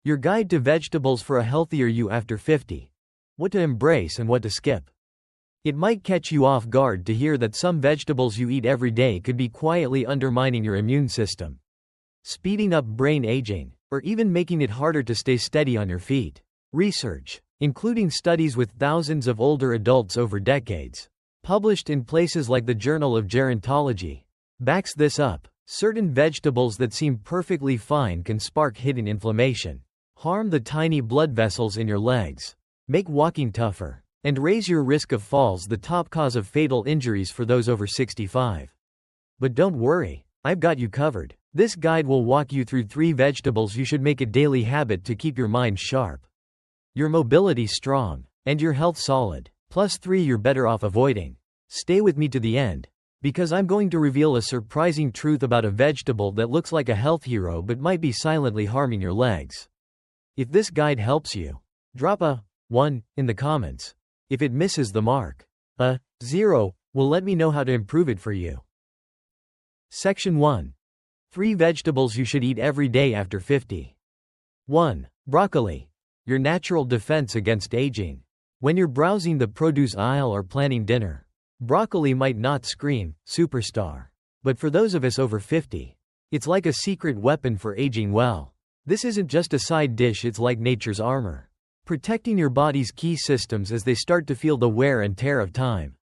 Your guide to vegetables for a healthier you after 50. What to embrace and what to skip. It might catch you off guard to hear that some vegetables you eat every day could be quietly undermining your immune system, speeding up brain aging, or even making it harder to stay steady on your feet. Research, including studies with thousands of older adults over decades, published in places like the Journal of Gerontology, backs this up. Certain vegetables that seem perfectly fine can spark hidden inflammation, harm the tiny blood vessels in your legs, make walking tougher, and raise your risk of falls, the top cause of fatal injuries for those over 65. But don't worry, I've got you covered. This guide will walk you through 3 vegetables you should make a daily habit to keep your mind sharp, your mobility strong, and your health solid, plus 3 you're better off avoiding. Stay with me to the end, because I'm going to reveal a surprising truth about a vegetable that looks like a health hero but might be silently harming your legs. If this guide helps you, drop a 1 in the comments. If it misses the mark, a 0 will let me know how to improve it for you. Section 1. 3 vegetables you should eat every day after 50. 1. Broccoli. Your natural defense against aging. When you're browsing the produce aisle or planning dinner, broccoli might not scream superstar. But for those of us over 50, it's like a secret weapon for aging well. This isn't just a side dish, it's like nature's armor, protecting your body's key systems as they start to feel the wear and tear of time.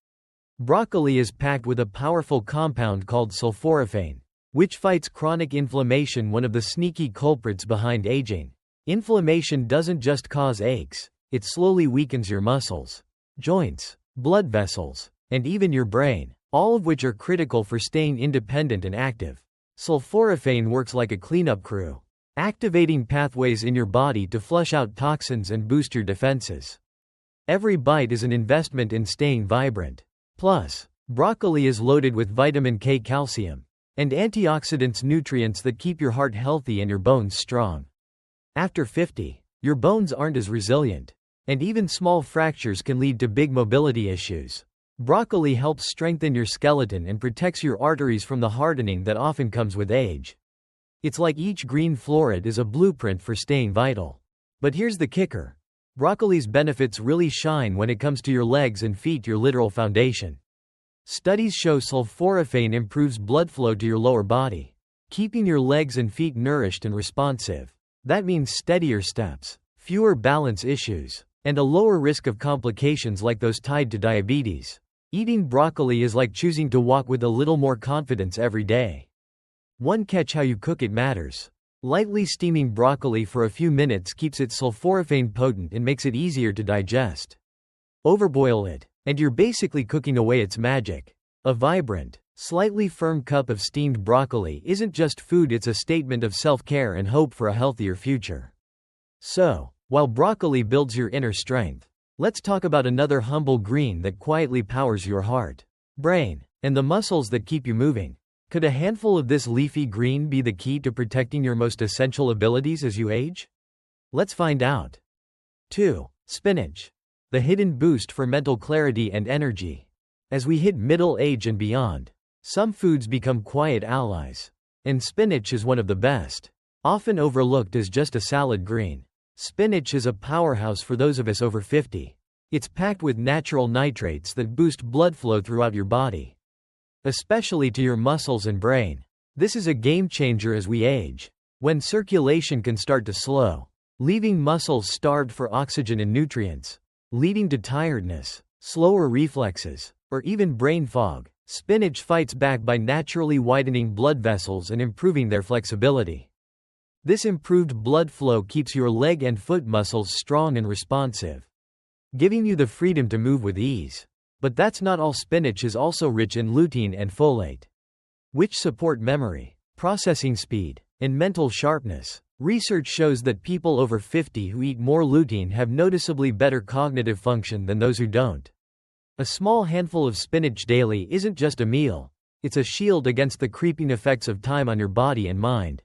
Broccoli is packed with a powerful compound called sulforaphane, which fights chronic inflammation, one of the sneaky culprits behind aging. Inflammation doesn't just cause aches, it slowly weakens your muscles, joints, blood vessels, and even your brain, all of which are critical for staying independent and active. Sulforaphane works like a cleanup crew, activating pathways in your body to flush out toxins and boost your defenses. Every bite is an investment in staying vibrant. Plus, broccoli is loaded with vitamin K, calcium, and antioxidants, nutrients that keep your heart healthy and your bones strong. After 50, your bones aren't as resilient, and even small fractures can lead to big mobility issues. Broccoli helps strengthen your skeleton and protects your arteries from the hardening that often comes with age. It's like each green florid is a blueprint for staying vital. But here's the kicker. Broccoli's benefits really shine when it comes to your legs and feet, your literal foundation. Studies show sulforaphane improves blood flow to your lower body, keeping your legs and feet nourished and responsive. That means steadier steps, fewer balance issues, and a lower risk of complications like those tied to diabetes. Eating broccoli is like choosing to walk with a little more confidence every day. One catch: how you cook it matters. Lightly steaming broccoli for a few minutes keeps its sulforaphane potent and makes it easier to digest. Overboil it, and you're basically cooking away its magic. A vibrant, slightly firm cup of steamed broccoli isn't just food, it's a statement of self-care and hope for a healthier future. So, while broccoli builds your inner strength, let's talk about another humble green that quietly powers your heart, brain, and the muscles that keep you moving. Could a handful of this leafy green be the key to protecting your most essential abilities as you age? Let's find out. 2. Spinach. The hidden boost for mental clarity and energy. As we hit middle age and beyond, some foods become quiet allies, and spinach is one of the best. Often overlooked as just a salad green, spinach is a powerhouse for those of us over 50. It's packed with natural nitrates that boost blood flow throughout your body, especially to your muscles and brain. This is a game changer as we age, when circulation can start to slow, leaving muscles starved for oxygen and nutrients, leading to tiredness, slower reflexes, or even brain fog. Spinach fights back by naturally widening blood vessels and improving their flexibility. This improved blood flow keeps your leg and foot muscles strong and responsive, giving you the freedom to move with ease. But that's not all. Spinach is also rich in lutein and folate, which support memory, processing speed, and mental sharpness. Research shows that people over 50 who eat more lutein have noticeably better cognitive function than those who don't. A small handful of spinach daily isn't just a meal, it's a shield against the creeping effects of time on your body and mind.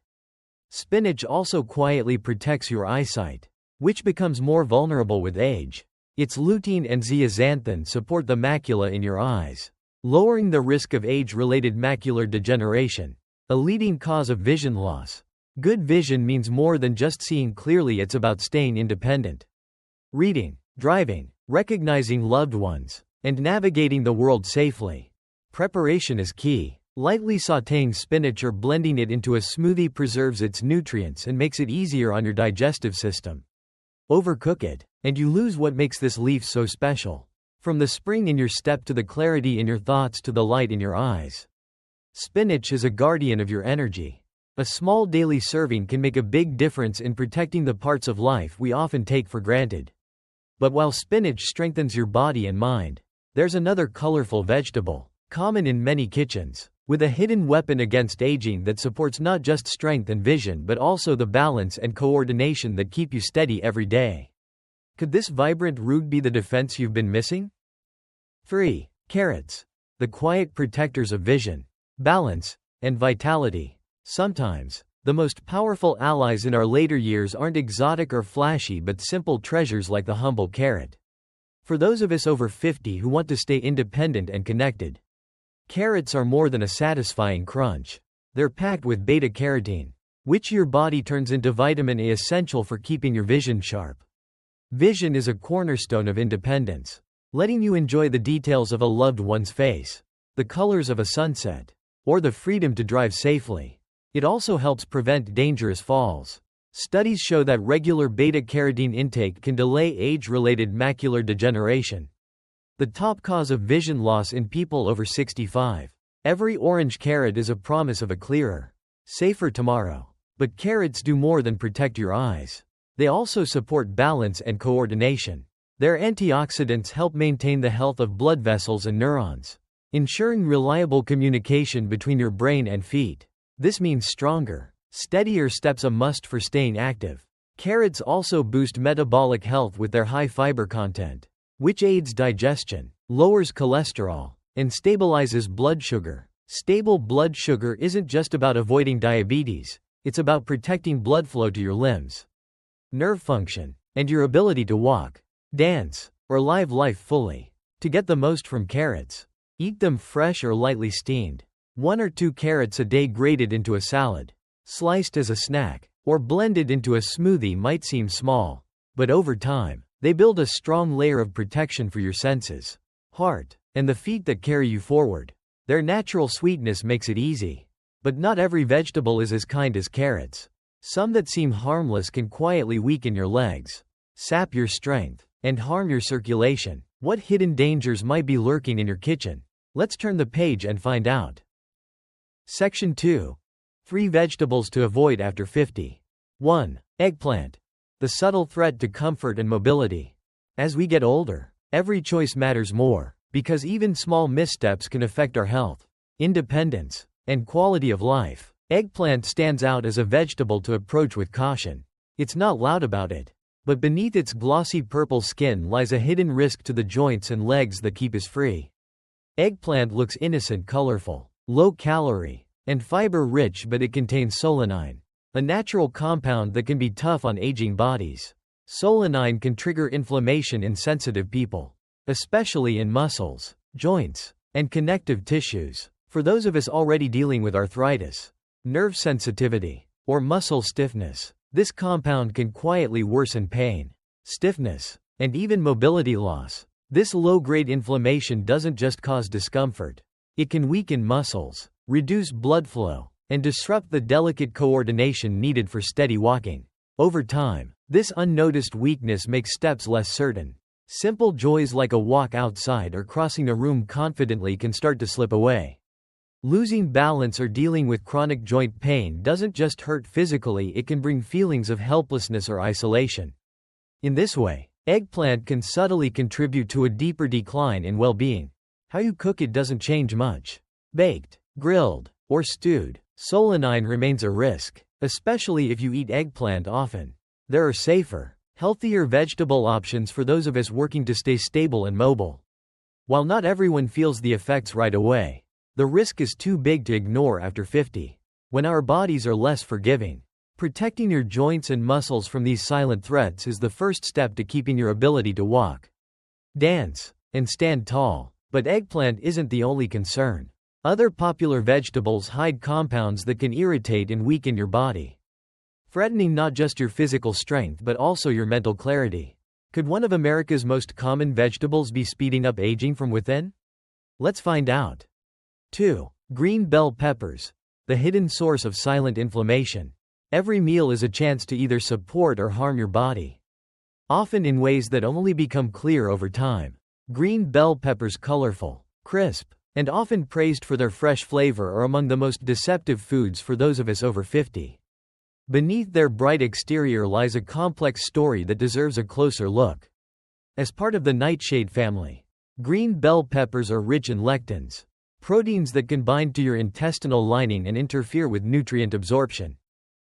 Spinach also quietly protects your eyesight, which becomes more vulnerable with age. Its lutein and zeaxanthin support the macula in your eyes, lowering the risk of age-related macular degeneration, a leading cause of vision loss. Good vision means more than just seeing clearly, it's about staying independent. Reading, driving, recognizing loved ones, and navigating the world safely. Preparation is key. Lightly sautéing spinach or blending it into a smoothie preserves its nutrients and makes it easier on your digestive system. Overcook it, and you lose what makes this leaf so special. From the spring in your step to the clarity in your thoughts to the light in your eyes. Spinach is a guardian of your energy. A small daily serving can make a big difference in protecting the parts of life we often take for granted. But while spinach strengthens your body and mind, there's another colorful vegetable, common in many kitchens, with a hidden weapon against aging that supports not just strength and vision but also the balance and coordination that keep you steady every day. Could this vibrant root be the defense you've been missing? 3. Carrots. The quiet protectors of vision, balance, and vitality. Sometimes, the most powerful allies in our later years aren't exotic or flashy but simple treasures like the humble carrot. For those of us over 50 who want to stay independent and connected, carrots are more than a satisfying crunch. They're packed with beta-carotene, which your body turns into vitamin A, essential for keeping your vision sharp. Vision is a cornerstone of independence, letting you enjoy the details of a loved one's face, the colors of a sunset, or the freedom to drive safely. It also helps prevent dangerous falls. Studies show that regular beta-carotene intake can delay age-related macular degeneration, the top cause of vision loss in people over 65. Every orange carrot is a promise of a clearer, safer tomorrow. But carrots do more than protect your eyes. They also support balance and coordination. Their antioxidants help maintain the health of blood vessels and neurons, ensuring reliable communication between your brain and feet. This means stronger, steadier steps, a must for staying active. Carrots also boost metabolic health with their high fiber content, which aids digestion, lowers cholesterol, and stabilizes blood sugar. Stable blood sugar isn't just about avoiding diabetes, it's about protecting blood flow to your limbs, nerve function, and your ability to walk, dance, or live life fully. To get the most from carrots, eat them fresh or lightly steamed. 1 or 2 carrots a day grated into a salad, sliced as a snack, or blended into a smoothie might seem small, but over time, they build a strong layer of protection for your senses, heart, and the feet that carry you forward. Their natural sweetness makes it easy. But not every vegetable is as kind as carrots. Some that seem harmless can quietly weaken your legs, sap your strength, and harm your circulation. What hidden dangers might be lurking in your kitchen? Let's turn the page and find out. Section 2. 3 vegetables to avoid after 50. 1. Eggplant. The subtle threat to comfort and mobility. As we get older, every choice matters more, because even small missteps can affect our health, independence, and quality of life. Eggplant stands out as a vegetable to approach with caution. It's not loud about it, but beneath its glossy purple skin lies a hidden risk to the joints and legs that keep us free. Eggplant looks innocent, colorful, low-calorie, and fiber-rich, but it contains solanine, a natural compound that can be tough on aging bodies. Solanine can trigger inflammation in sensitive people, especially in muscles, joints, and connective tissues. For those of us already dealing with arthritis, nerve sensitivity, or muscle stiffness, this compound can quietly worsen pain, stiffness, and even mobility loss. This low-grade inflammation doesn't just cause discomfort. It can weaken muscles, reduce blood flow, and disrupt the delicate coordination needed for steady walking. Over time, this unnoticed weakness makes steps less certain. Simple joys like a walk outside or crossing a room confidently can start to slip away. Losing balance or dealing with chronic joint pain doesn't just hurt physically, it can bring feelings of helplessness or isolation. In this way, eggplant can subtly contribute to a deeper decline in well-being. How you cook it doesn't change much. Baked, grilled, or stewed, solanine remains a risk, especially if you eat eggplant often. There are safer, healthier vegetable options for those of us working to stay stable and mobile. While not everyone feels the effects right away, the risk is too big to ignore after 50, when our bodies are less forgiving. Protecting your joints and muscles from these silent threats is the first step to keeping your ability to walk, dance, and stand tall. But eggplant isn't the only concern. Other popular vegetables hide compounds that can irritate and weaken your body. threatening not just your physical strength but also your mental clarity. Could one of America's most common vegetables be speeding up aging from within? Let's find out. 2. Green bell peppers. The hidden source of silent inflammation. Every meal is a chance to either support or harm your body, often in ways that only become clear over time. Green bell peppers, colorful, crisp, and often praised for their fresh flavor, are among the most deceptive foods for those of us over 50. Beneath their bright exterior lies a complex story that deserves a closer look. As part of the nightshade family, green bell peppers are rich in lectins, proteins that can bind to your intestinal lining and interfere with nutrient absorption.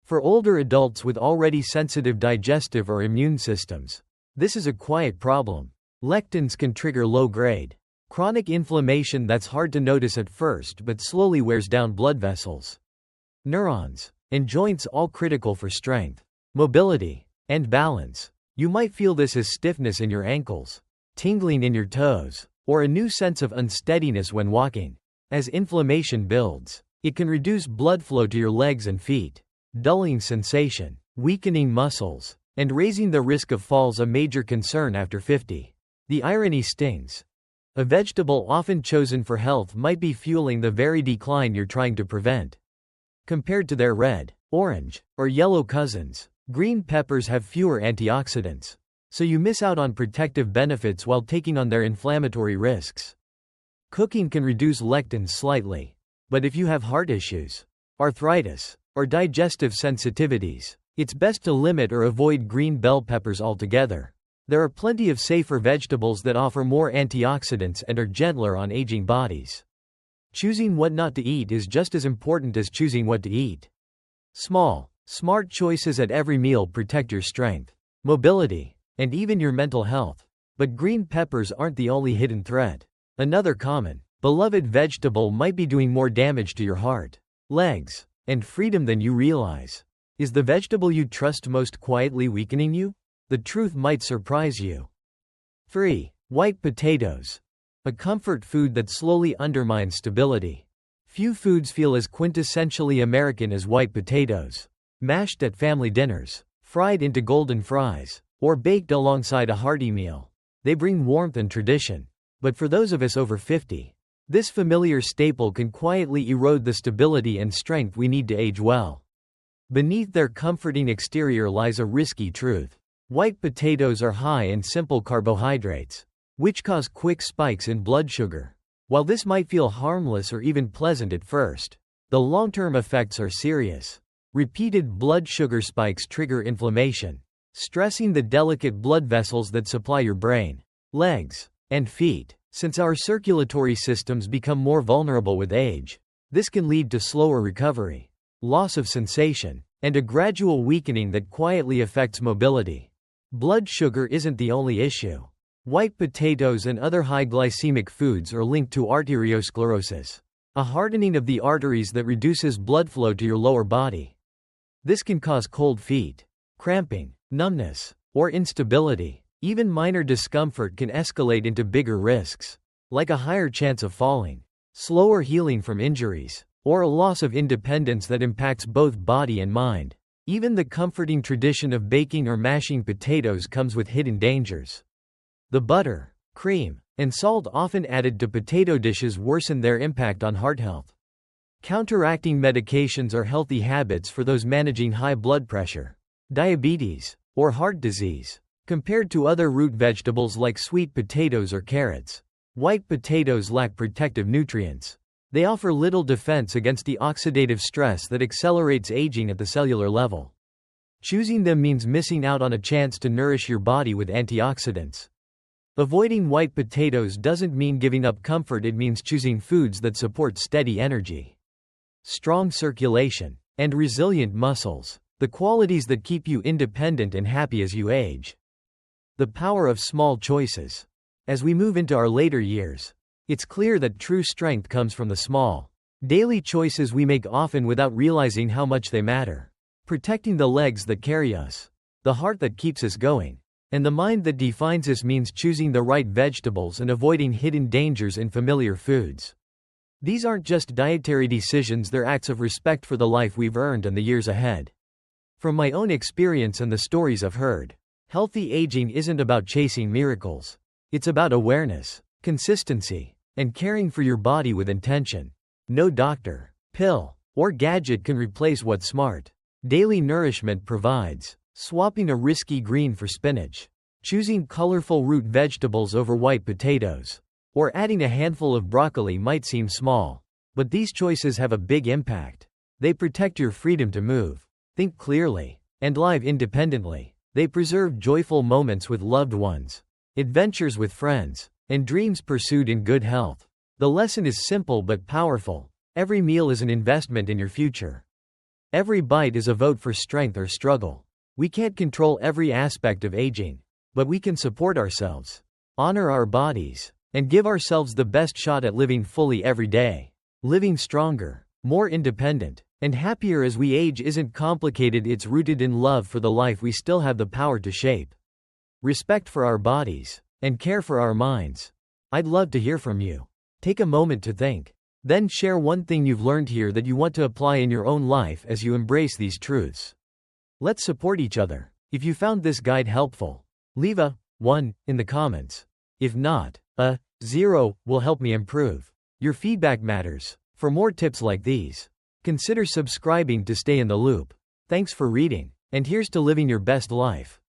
For older adults with already sensitive digestive or immune systems, this is a quiet problem. Lectins can trigger low-grade, chronic inflammation that's hard to notice at first but slowly wears down blood vessels, neurons, and joints, all critical for strength, mobility, and balance. You might feel this as stiffness in your ankles, tingling in your toes, or a new sense of unsteadiness when walking. As inflammation builds, it can reduce blood flow to your legs and feet, dulling sensation, weakening muscles, and raising the risk of falls, a major concern after 50. The irony stings. A vegetable often chosen for health might be fueling the very decline you're trying to prevent. Compared to their red, orange, or yellow cousins, green peppers have fewer antioxidants, so you miss out on protective benefits while taking on their inflammatory risks. Cooking can reduce lectins slightly, but if you have heart issues, arthritis, or digestive sensitivities, it's best to limit or avoid green bell peppers altogether. There are plenty of safer vegetables that offer more antioxidants and are gentler on aging bodies. Choosing what not to eat is just as important as choosing what to eat. Small, smart choices at every meal protect your strength, mobility, and even your mental health. But green peppers aren't the only hidden threat. Another common, beloved vegetable might be doing more damage to your heart, legs, and freedom than you realize. Is the vegetable you trust most quietly weakening you? The truth might surprise you. 3. White potatoes. A comfort food that slowly undermines stability. Few foods feel as quintessentially American as white potatoes. Mashed at family dinners, fried into golden fries, or baked alongside a hearty meal, they bring warmth and tradition. But for those of us over 50, this familiar staple can quietly erode the stability and strength we need to age well. Beneath their comforting exterior lies a risky truth. White potatoes are high in simple carbohydrates, which cause quick spikes in blood sugar. While this might feel harmless or even pleasant at first, the long-term effects are serious. Repeated blood sugar spikes trigger inflammation, stressing the delicate blood vessels that supply your brain, legs, and feet. Since our circulatory systems become more vulnerable with age, this can lead to slower recovery, loss of sensation, and a gradual weakening that quietly affects mobility. Blood sugar isn't the only issue. White potatoes and other high glycemic foods are linked to arteriosclerosis, a hardening of the arteries that reduces blood flow to your lower body. This can cause cold feet, cramping, numbness, or instability. Even minor discomfort can escalate into bigger risks, like a higher chance of falling, slower healing from injuries, or a loss of independence that impacts both body and mind. Even the comforting tradition of baking or mashing potatoes comes with hidden dangers. The butter, cream, and salt often added to potato dishes worsen their impact on heart health. Counteracting medications are healthy habits for those managing high blood pressure, diabetes, or heart disease. Compared to other root vegetables like sweet potatoes or carrots, white potatoes lack protective nutrients. They offer little defense against the oxidative stress that accelerates aging at the cellular level. Choosing them means missing out on a chance to nourish your body with antioxidants. Avoiding white potatoes doesn't mean giving up comfort, it means choosing foods that support steady energy, strong circulation, and resilient muscles, the qualities that keep you independent and happy as you age. The power of small choices. As we move into our later years, it's clear that true strength comes from the small, daily choices we make, often without realizing how much they matter. Protecting the legs that carry us, the heart that keeps us going, and the mind that defines us means choosing the right vegetables and avoiding hidden dangers in familiar foods. These aren't just dietary decisions, they're acts of respect for the life we've earned and the years ahead. From my own experience and the stories I've heard, healthy aging isn't about chasing miracles. It's about awareness, consistency, and caring for your body with intention. No doctor, pill, or gadget can replace what smart, daily nourishment provides. Swapping a risky green for spinach, choosing colorful root vegetables over white potatoes, or adding a handful of broccoli might seem small, but these choices have a big impact. They protect your freedom to move, think clearly, and live independently. They preserve joyful moments with loved ones, adventures with friends, and dreams pursued in good health. The lesson is simple but powerful. Every meal is an investment in your future. Every bite is a vote for strength or struggle. We can't control every aspect of aging, but we can support ourselves, honor our bodies, and give ourselves the best shot at living fully every day. Living stronger, more independent, and happier as we age isn't complicated, it's rooted in love for the life we still have the power to shape. Respect for our bodies, and care for our minds. I'd love to hear from you. Take a moment to think. Then share one thing you've learned here that you want to apply in your own life as you embrace these truths. Let's support each other. If you found this guide helpful, leave a 1 in the comments. If not, a 0 will help me improve. Your feedback matters. For more tips like these, consider subscribing to stay in the loop. Thanks for reading, and here's to living your best life.